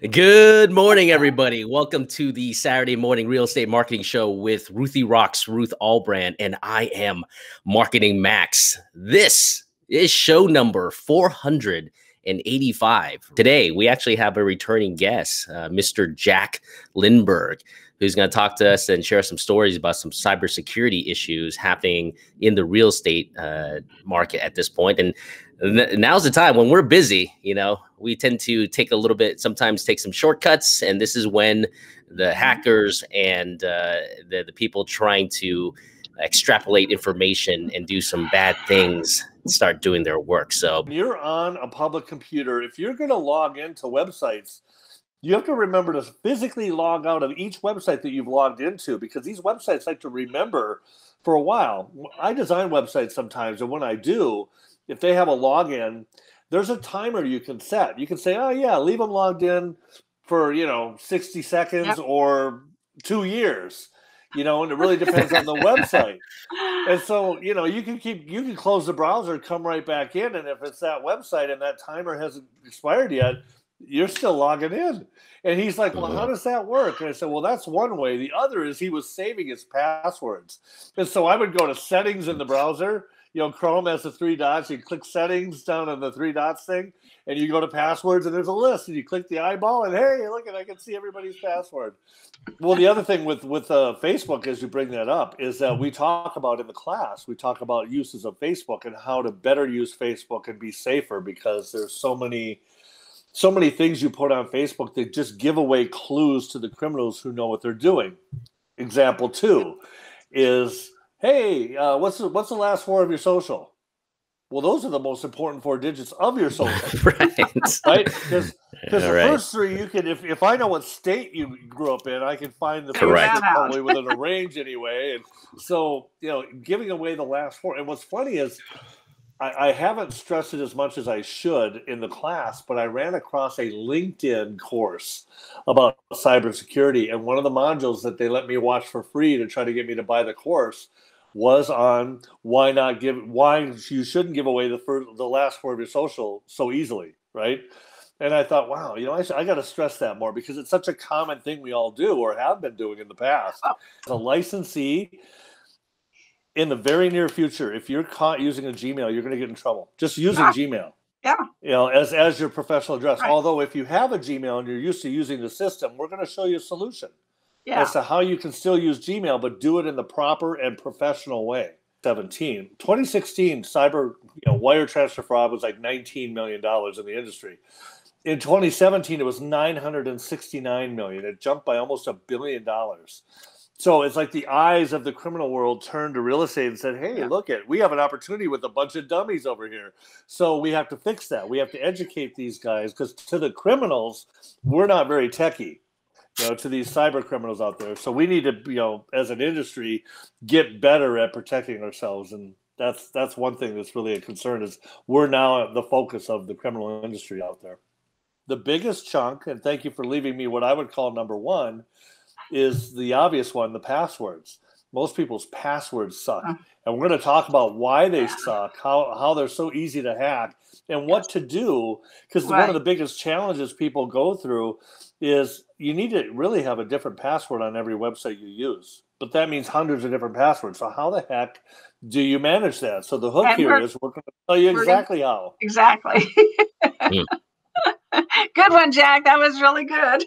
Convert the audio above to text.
Good morning, everybody. Welcome to the Saturday morning real estate marketing show with Ruthie Rocks, Ruth Allbrand, and I am Marketing Max. This is show number 485. Today, we actually have a returning guest, Mr. Jack Lindberg, who's going to talk to us and share some stories about some cybersecurity issues happening in the real estate market at this point. And now's the time when we're busy, we tend to take a little bit, sometimes take some shortcuts. And this is when the hackers and the people trying to extrapolate information and do some bad things start doing their work. So you're on a public computer. If you're going to log into websites, you have to remember to physically log out of each website that you've logged into, because these websites like to remember for a while. I design websites sometimes, and when I do, if they have a login, there's a timer you can set. You can say, oh, yeah, leave them logged in for, 60 seconds or 2 years, and it really depends on the website. And so, you can close the browser, come right back in. And if it's that website and that timer hasn't expired yet, you're still logging in. And he's like, well, how does that work? And I said, well, that's one way. The other is he was saving his passwords. And so I would go to settings in the browser. Chrome has the 3 dots. You click settings down on the 3 dots thing, and you go to passwords, and there's a list, and you click the eyeball, and hey, look at, I can see everybody's password. Well, the other thing with Facebook, as you bring that up, is that we talk about in the class, we talk about uses of Facebook and how to better use Facebook and be safer, because there's so many things you put on Facebook that just give away clues to the criminals who know what they're doing. Example 2 is, hey, what's the last 4 of your social? Well, those are the most important 4 digits of your social. Right? Because the first 3, you can, if I know what state you grew up in, I can find the first probably within a range anyway. And so, giving away the last 4. And what's funny is, I haven't stressed it as much as I should in the class, but I ran across a LinkedIn course about cybersecurity. And one of the modules that they let me watch for free to try to get me to buy the course was on why you shouldn't give away the last 4 of your social so easily, right? And I thought, wow, I got to stress that more, because it's such a common thing we all do or have been doing in the past. As a licensee, in the very near future, if you're caught using a Gmail, you're going to get in trouble. Just using Gmail. Yeah. As your professional address. Right. Although if you have a Gmail and you're used to using the system, we're going to show you a solution as to how you can still use Gmail, but do it in the proper and professional way. 2016, cyber wire transfer fraud was like $19 million in the industry. In 2017, it was $969 million. It jumped by almost $1 billion. So it's like the eyes of the criminal world turned to real estate and said, hey, look we have an opportunity with a bunch of dummies over here. So we have to fix that. We have to educate these guys, because to the criminals, we're not very techie, to these cyber criminals out there. So we need to, as an industry, get better at protecting ourselves. And that's one thing that's really a concern, is we're now the focus of the criminal industry out there. The biggest chunk, and thank you for leaving me what I would call number 1, is the obvious one, the passwords. Most people's passwords suck. And we're going to talk about why they suck, how they're so easy to hack, and what to do. Because one of the biggest challenges people go through is you need to really have a different password on every website you use. But that means hundreds of different passwords. So how the heck do you manage that? So the hook here is we're going to tell you exactly how. Exactly. Good one, Jack. That was really good.